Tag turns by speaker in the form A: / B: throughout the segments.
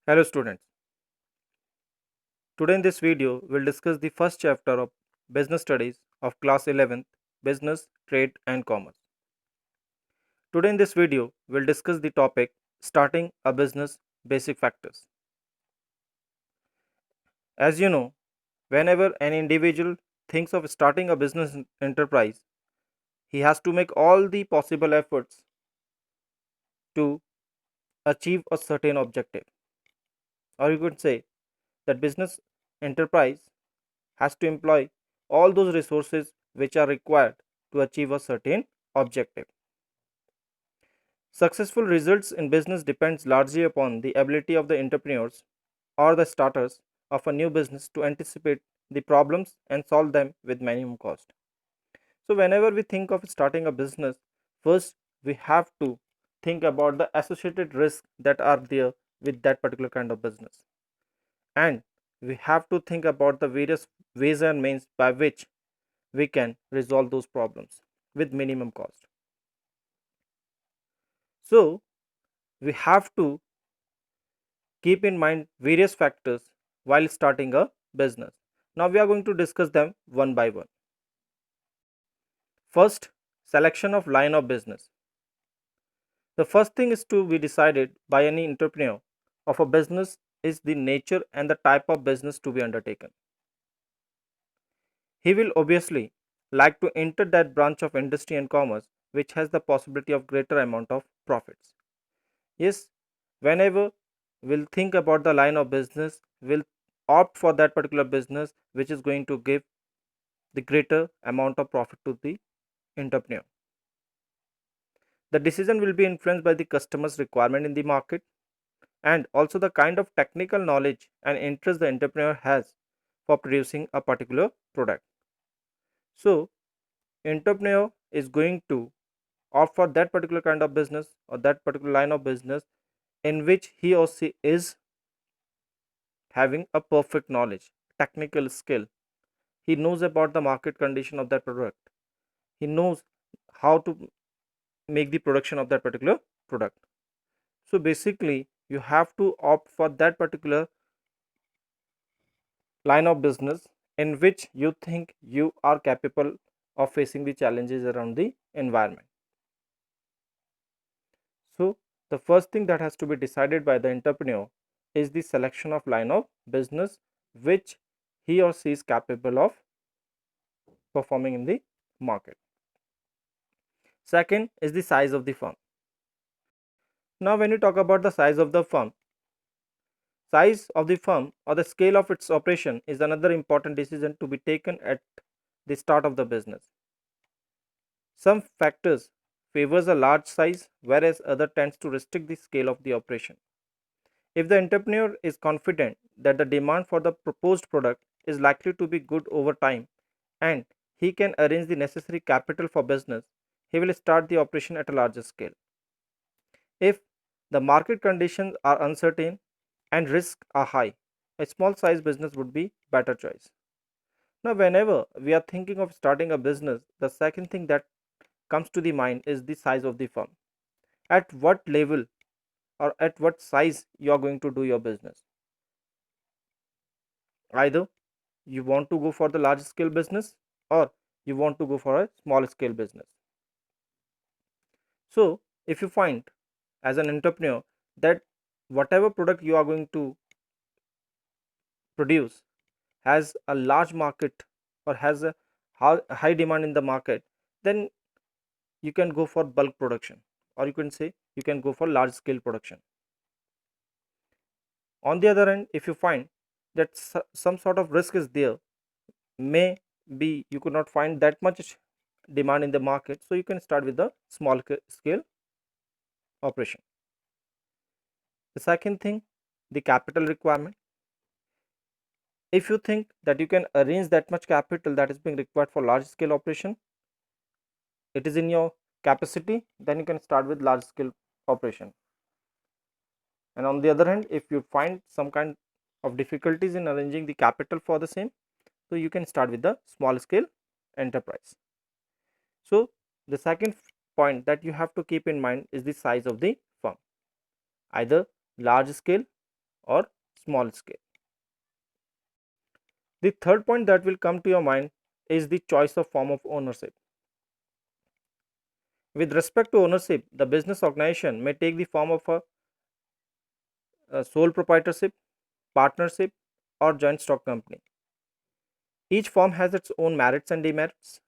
A: Hello students. Today in this video we'll discuss the first chapter of Business Studies of class 11th Business, Trade and Commerce. Today in this video we'll discuss the topic starting a business basic factors. As you know, whenever an individual thinks of starting a business enterprise, he has to make all the possible efforts to achieve a certain objective. Or you could say that business enterprise has to employ all those resources which are required to achieve a certain objective. Successful results in business depends largely upon the ability of the entrepreneurs or the starters of a new business to anticipate the problems and solve them with minimum cost. So whenever we think of starting a business, first we have to think about the associated risks that are there with that particular kind of business. And we have to think about the various ways and means by which we can resolve those problems with minimum cost. So we have to keep in mind various factors while starting a business. Now we are going to discuss them one by one. First, selection of line of business. The first thing is to be decided by any entrepreneur of a business is the nature and the type of business to be undertaken. He will obviously like to enter that branch of industry and commerce which has the possibility of greater amount of profits. Yes, whenever we'll think about the line of business, we'll opt for that particular business which is going to give the greater amount of profit to the entrepreneur. The decision will be influenced by the customer's requirement in the market and also the kind of technical knowledge and interest the entrepreneur has for producing a particular product. So, entrepreneur is going to opt for that particular kind of business or that particular line of business in which he or she is having a perfect knowledge, technical skill. He knows about the market condition of that product. He knows how to make the production of that particular product. So basically, you have to opt for that particular line of business in which you think you are capable of facing the challenges around the environment. So the first thing that has to be decided by the entrepreneur is the selection of line of business which he or she is capable of performing in the market. Second is the size of the firm. Now, when you talk about the size of the firm or the scale of its operation is another important decision to be taken at the start of the business. Some factors favors a large size whereas other tends to restrict the scale of the operation. If the entrepreneur is confident that the demand for the proposed product is likely to be good over time and he can arrange the necessary capital for business, he will start the operation at a larger scale. If the market conditions are uncertain and risks are high, a small size business would be better choice. Now, whenever we are thinking of starting a business, the second thing that comes to the mind is the size of the firm. At what level or at what size you are going to do your business. Either you want to go for the large scale business or you want to go for a small scale business. So, if you find as an entrepreneur that whatever product you are going to produce has a large market or has a high demand in the market, then you can go for bulk production or you can say you can go for large scale production. On the other hand, if you find that some sort of risk is there, may be you could not find that much demand in the market, so you can start with the small scale operation. The second thing, the capital requirement. If you think that you can arrange that much capital that is being required for large scale operation, it is in your capacity, then you can start with large scale operation. And on the other hand, if you find some kind of difficulties in arranging the capital for the same, so you can start with the small scale enterprise. So the second point that you have to keep in mind is the size of the firm, either large scale or small scale. The third point that will come to your mind is the choice of form of ownership. With respect to ownership, the business organization may take the form of a sole proprietorship, partnership, or joint stock company. Each form has its own merits and demerits.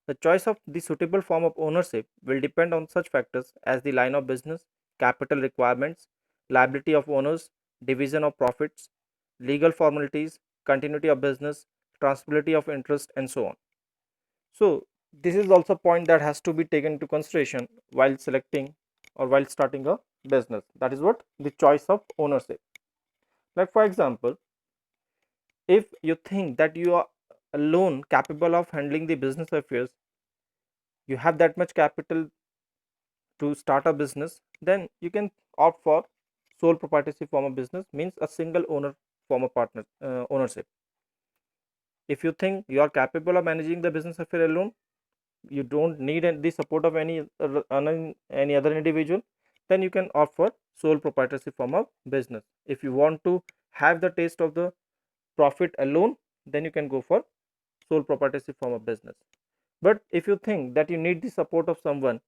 A: The choice of the suitable form of ownership will depend on such factors as the line of business, capital requirements, liability of owners, division of profits, legal formalities, continuity of business, transferability of interest, and so on. So, this is also a point that has to be taken into consideration while selecting or while starting a business. That is what the choice of ownership. Like, for example, if you think that you are alone capable of handling the business affairs, you have that much capital to start a business, then you can opt for sole proprietorship form of business, means a single owner form of ownership. If you think you are capable of managing the business affair alone, you don't need the support of any other individual, then you can opt for sole proprietorship form of business. If you want to have the taste of the profit alone, then you can go for sole proprietorship form of business. But if you think that you need the support of someone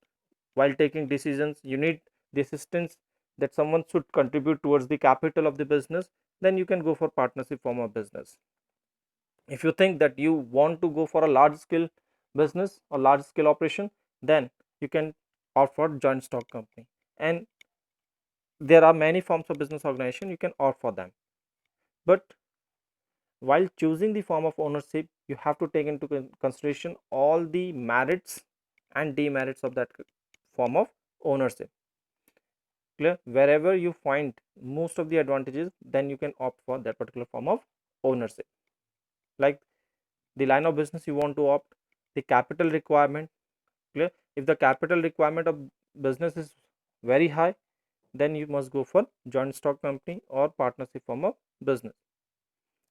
A: while taking decisions, you need the assistance that someone should contribute towards the capital of the business, then you can go for partnership form of business. If you think that you want to go for a large scale business or large scale operation, then you can opt for joint stock company. And there are many forms of business organization, you can opt for them. But while choosing the form of ownership, you have to take into consideration all the merits and demerits of that form of ownership. Clear? Wherever you find most of the advantages, then you can opt for that particular form of ownership. Like the line of business you want to opt, the capital requirement. Clear? If the capital requirement of business is very high, then you must go for joint stock company or partnership form of business.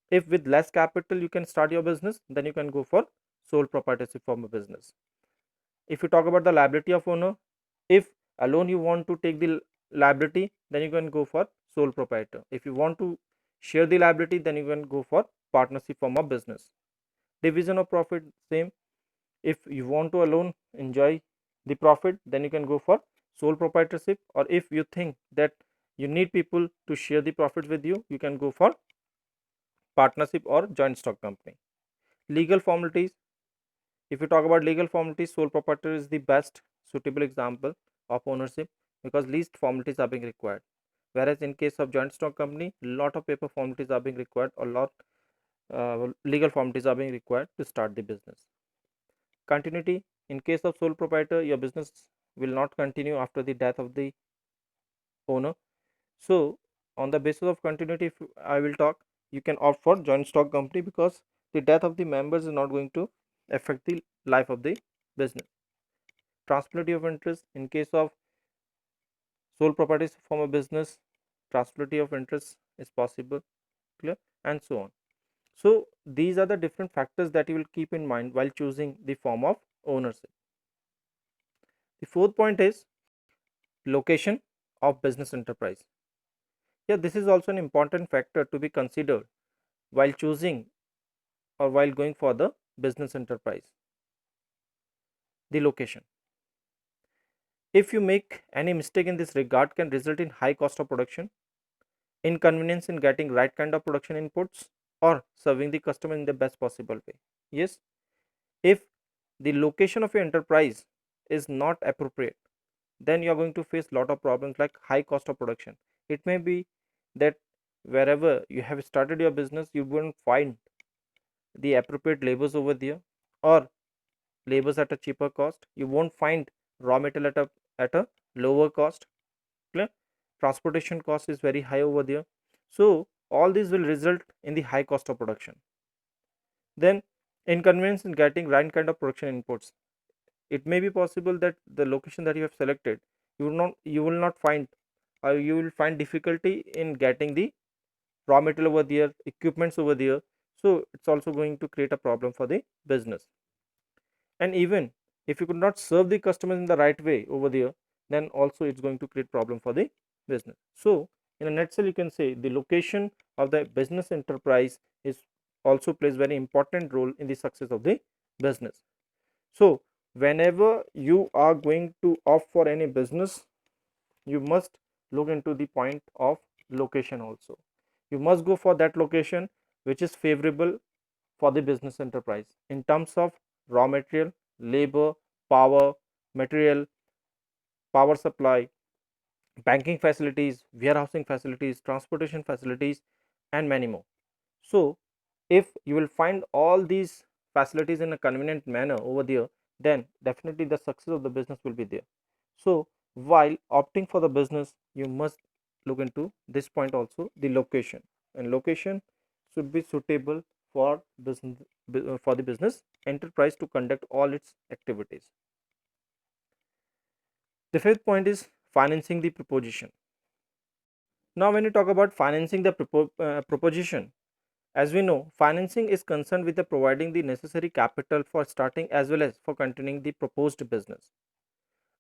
A: If with less capital you can start your business, then you can go for sole proprietorship form of business. If you talk about the liability of owner, if alone you want to take the liability, then you can go for sole proprietor. If you want to share the liability, then you can go for partnership form of business. Division of profit, same. If you want to alone enjoy the profit, then you can go for sole proprietorship, or if you think that you need people to share the profits with you, you can go for partnership or joint stock company. Legal formalities, if you talk about legal formalities, sole proprietor is the best suitable example of ownership because least formalities are being required. Whereas in case of joint stock company, lot of paper formalities are being required, or lot legal formalities are being required to start the business. Continuity, in case of sole proprietor, your business will not continue after the death of the owner. So on the basis of continuity, if I will talk, you can opt for joint stock company because the death of the members is not going to affect the life of the business. Transferability of interest, in case of sole property form of business, transferability of interest is possible. Clear? And so on. So these are the different factors that you will keep in mind while choosing the form of ownership. The fourth point is location of business enterprise. Yeah, this is also an important factor to be considered while choosing or while going for the business enterprise. The location. If you make any mistake in this regard, can result in high cost of production, inconvenience in getting right kind of production inputs, or serving the customer in the best possible way. Yes, if the location of your enterprise is not appropriate, then you are going to face lot of problems like high cost of production. It may be that wherever you have started your business, you won't find the appropriate labors over there, or labors at a cheaper cost. You won't find raw material at a lower cost. Clear? Transportation cost is very high over there. So all these will result in the high cost of production. Then inconvenience in getting right kind of production inputs. It may be possible that the location that you have selected, you will not find, or you will find difficulty in getting the raw material over there, equipments over there. So it's also going to create a problem for the business. And even if you could not serve the customers in the right way over there, then also it's going to create problem for the business. So In a nutshell, you can say the location of the business enterprise is also plays very important role in the success of the business. So whenever you are going to opt for any business, you must look into the point of location also. You must go for that location which is favorable for the business enterprise in terms of raw material, labor, power, material, power supply, banking facilities, warehousing facilities, transportation facilities, and many more. So if you will find all these facilities in a convenient manner over there, then definitely the success of the business will be there. So while opting for the business, you must look into this point also, the location, and location should be suitable for business, for the business enterprise to conduct all its activities. The fifth point is financing the proposition. Now when you talk about financing the proposition, as we know, financing is concerned with the providing the necessary capital for starting as well as for continuing the proposed business.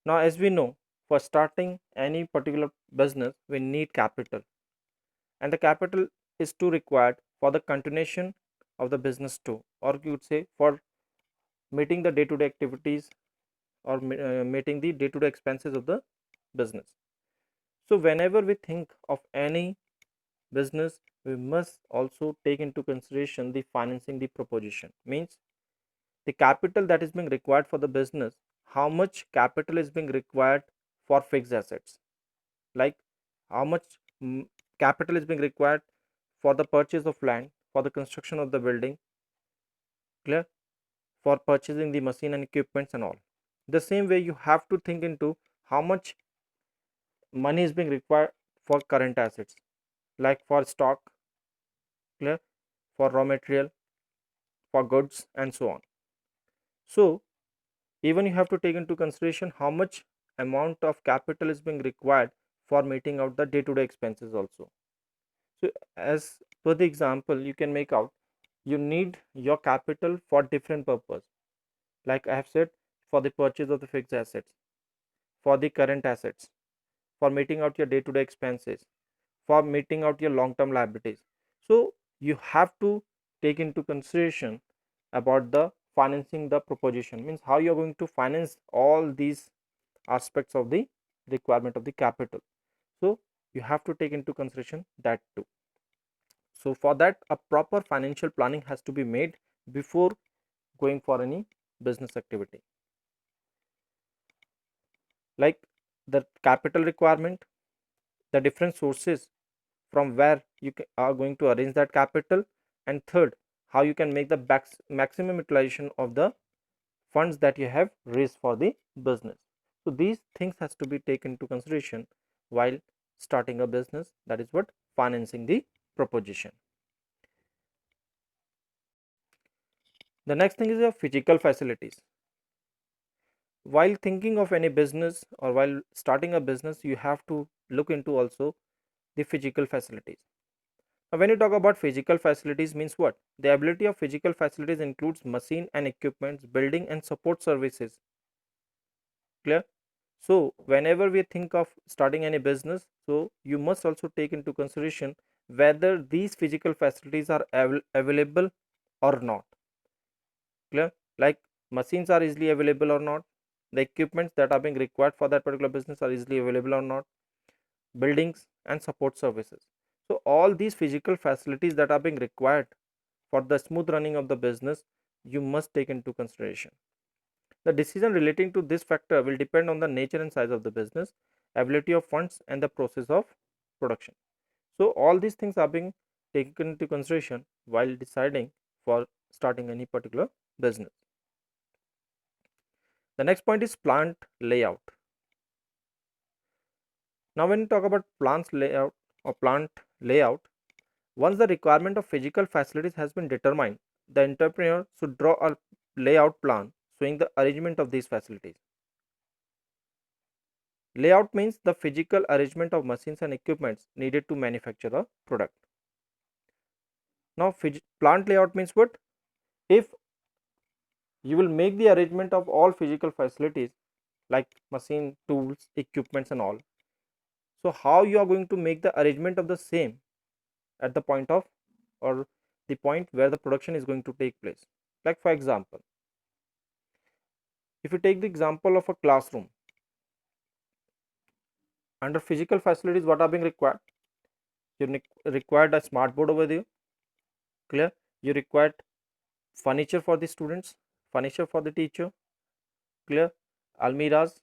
A: Now, as we know, for starting any particular business, we need capital, and the capital is too required for the continuation of the business too, or you would say for meeting the day-to-day activities or meeting the day-to-day expenses of the business. So, whenever we think of any business, we must also take into consideration the financing the proposition. Means the capital that is being required for the business, how much capital is being required for fixed assets, like how much capital is being required for the purchase of land, for the construction of the building, clear, for purchasing the machine and equipments and all. The same way you have to think into how much money is being required for current assets, like for stock, clear, for raw material, for goods and so on. So even you have to take into consideration how much amount of capital is being required for meeting out the day-to-day expenses also. So as per the example, you can make out you need your capital for different purpose, like I have said, for the purchase of the fixed assets, for the current assets, for meeting out your day-to-day expenses, for meeting out your long-term liabilities. So you have to take into consideration about the financing the proposition, means how you are going to finance all these aspects of the requirement of the capital. So you have to take into consideration that too. So for that, a proper financial planning has to be made before going for any business activity, like the capital requirement, the different sources from where you are going to arrange that capital, and third, how you can make the maximum utilization of the funds that you have raised for the business. So these things has to be taken into consideration while starting a business, that is what financing the proposition. The next thing is your physical facilities. While thinking of any business or while starting a business, you have to look into also the physical facilities. Now when you talk about physical facilities, means what? The ability of physical facilities includes machine and equipments, building and support services, clear. So whenever we think of starting any business, so you must also take into consideration whether these physical facilities are available or not, clear, like machines are easily available or not, the equipments that are being required for that particular business are easily available or not, buildings and support services. So all these physical facilities that are being required for the smooth running of the business, you must take into consideration. The decision relating to this factor will depend on the nature and size of the business, ability of funds and the process of production. So all these things are being taken into consideration while deciding for starting any particular business. The next point is plant layout. Now when you talk about plant layout or plant layout, once the requirement of physical facilities has been determined, the entrepreneur should draw a layout plan showing the arrangement of these facilities. Layout means the physical arrangement of machines and equipments needed to manufacture a product. Now plant layout means what? If you will make the arrangement of all physical facilities like machine, tools, equipments and all, So how you are going to make the arrangement of the same at the point of, or the point where the production is going to take place. Like for example, if you take the example of a classroom, under physical facilities, what are being required? You required a smart board over there, clear. You required furniture for the students, furniture for the teacher, clear. Almiras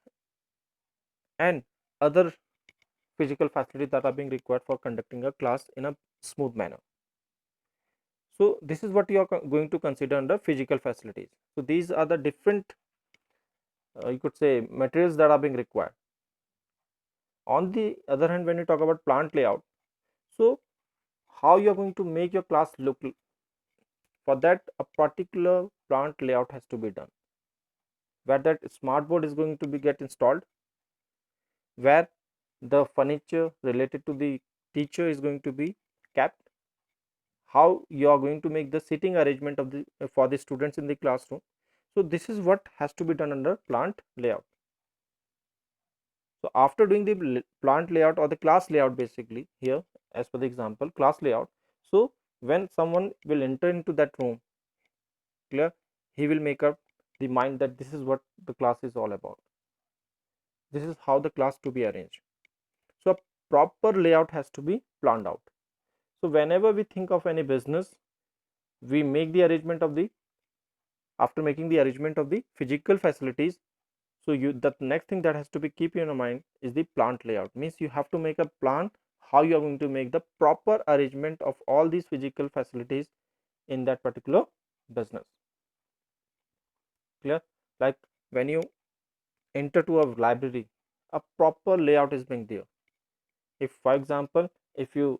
A: and other physical facilities that are being required for conducting a class in a smooth manner. So this is what you are going to consider under physical facilities. So these are the different you could say materials that are being required. On the other hand, when you talk about plant layout, so how you are going to make your class look, for that a particular plant layout has to be done, where that smart board is going to be get installed, where the furniture related to the teacher is going to be kept, how you are going to make the sitting arrangement of the for the students in the classroom. So this is what has to be done under plant layout. So after doing the plant layout or the class layout, basically here as per the example class layout, so when someone will enter into that room, clear, he will make up the mind that this is what the class is all about, this is how the class to be arranged. So a proper layout has to be planned out. So whenever we think of any business, we make the arrangement of the, after making the arrangement of the physical facilities, so you, the next thing that has to be keep in your mind is the plant layout. Means you have to make a plan how you are going to make the proper arrangement of all these physical facilities in that particular business, clear. Like when you enter to a library, a proper layout is being there. If for example, if you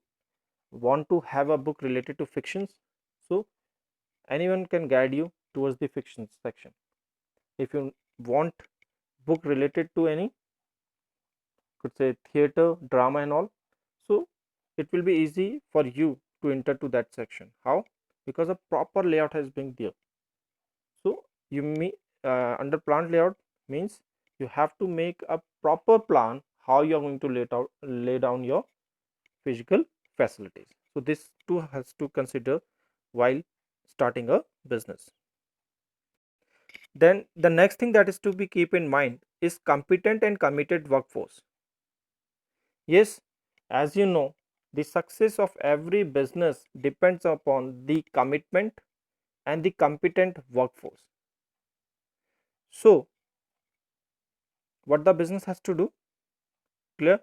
A: want to have a book related to fictions, so anyone can guide you towards the fiction section. If you want book related to any, could say theater, drama and all, so it will be easy for you to enter to that section. How? Because a proper layout has been there. So you may under plant layout means you have to make a proper plan how you are going to lay down your physical facilities. So this too has to consider while starting a business. Then the next thing that is to be keep in mind is competent and committed workforce. Yes, as you know, the success of every business depends upon the commitment and the competent workforce. So what the business has to do, clear,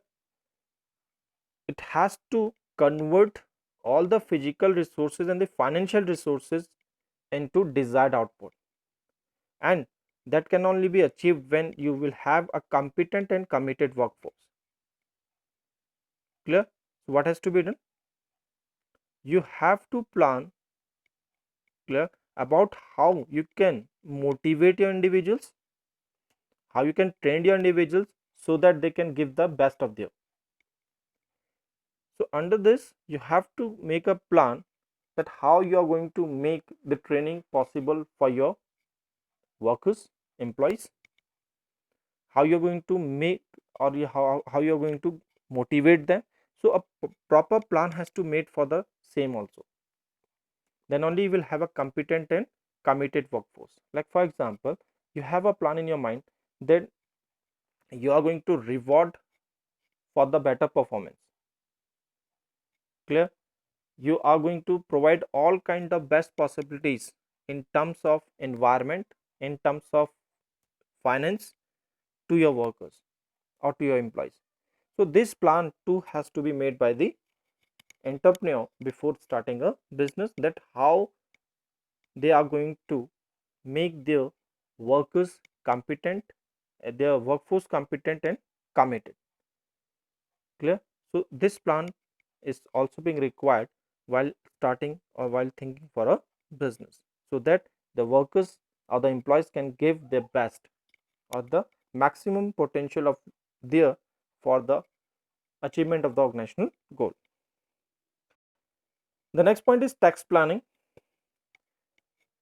A: it has to convert all the physical resources and the financial resources into desired output, and that can only be achieved when you will have a competent and committed workforce, clear. So what has to be done, you have to plan, clear, about how you can motivate your individuals, how you can train your individuals so that they can give the best of them. So under this you have to make a plan that how you are going to make the training possible for your workers, employees, how you are going to make, or how you are going to motivate them. So a proper plan has to made for the same also, then only you will have a competent and committed workforce. Like for example, you have a plan in your mind that you are going to reward for the better performance, clear. You are going to provide all kind of best possibilities in terms of environment, in terms of finance to your workers or to your employees. So this plan too has to be made by the entrepreneur before starting a business, that how they are going to make their workers competent, their workforce competent and committed, clear. So this plan is also being required while starting or while thinking for a business, so that the workers or the employees can give their best or the maximum potential of their for the achievement of the organizational goal. The next point is tax planning.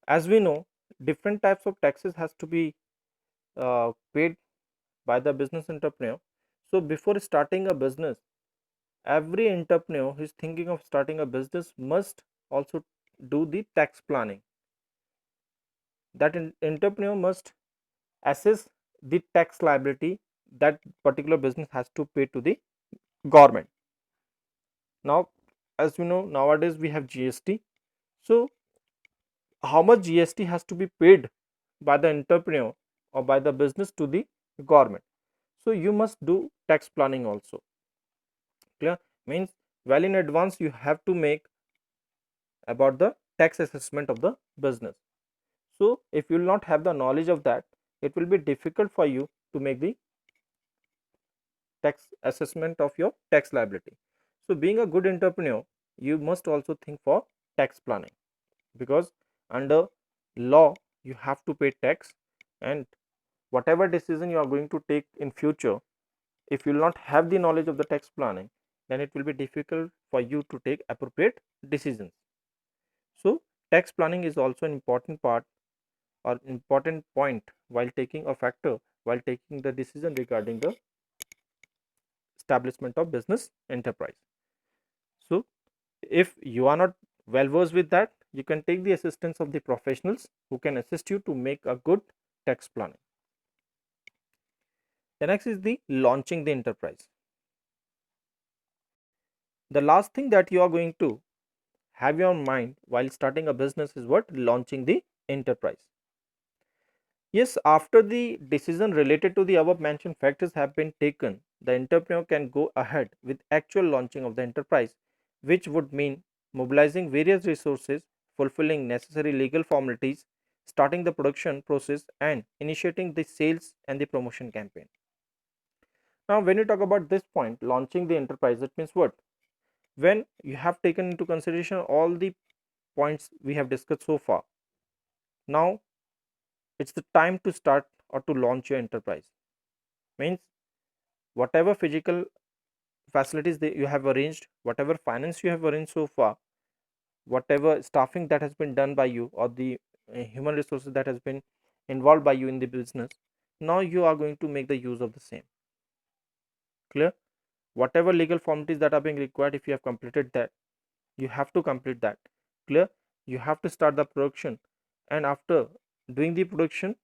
A: As we know, different types of taxes has to be paid by the business entrepreneur. So before starting a business, every entrepreneur who is thinking of starting a business must also do the tax planning. That entrepreneur must assess the tax liability that particular business has to pay to the government. Now, as you know, nowadays we have GST. So how much GST has to be paid by the entrepreneur or by the business to the government? So you must do tax planning also. Clear? Means well in advance you have to make about the tax assessment of the business. So if you will not have the knowledge of that, it will be difficult for you to make the tax assessment of your tax liability. So being a good entrepreneur, you must also think for tax planning, because under law you have to pay tax, and whatever decision you are going to take in future, if you will not have the knowledge of the tax planning, then it will be difficult for you to take appropriate decisions. So tax planning is also an important part or important point while taking a factor while taking the decision regarding the establishment of business enterprise. So if you are not well versed with that, you can take the assistance of the professionals who can assist you to make a good tax planning. The next is the launching the enterprise. The last thing that you are going to have your mind while starting a business is what? Launching the enterprise. Yes, after the decision related to the above mentioned factors have been taken, the entrepreneur can go ahead with actual launching of the enterprise, which would mean mobilizing various resources, fulfilling necessary legal formalities, starting the production process, and initiating the sales and the promotion campaign. Now, when you talk about this point, launching the enterprise, it means what? When you have taken into consideration all the points we have discussed so far, now it's the time to start or to launch your enterprise. Means whatever physical facilities that you have arranged, whatever finance you have arranged so far, whatever staffing that has been done by you, or the human resources that has been involved by you in the business, now you are going to make the use of the same. Clear? Whatever legal formalities that are being required, if you have completed that, you have to complete that. Clear? You have to start the production, and after doing the production,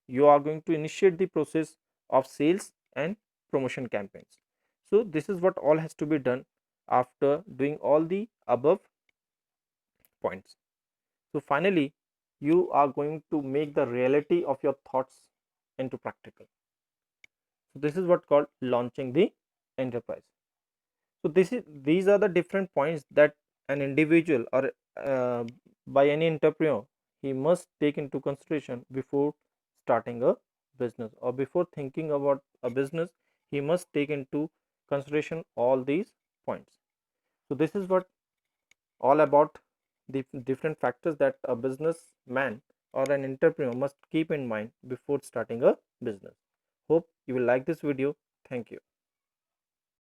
A: you are going to initiate the process of sales and promotion campaigns. So this is what all has to be done after doing all the above points. So finally, you are going to make the reality of your thoughts into practical. So this is what called launching the enterprise. So these are the different points that an individual or by any entrepreneur he must take into consideration before starting a business, or before thinking about a business he must take into consideration all these points. So this is what all about the different factors that a businessman or an entrepreneur must keep in mind before starting a business. Hope you will like this video. Thank you.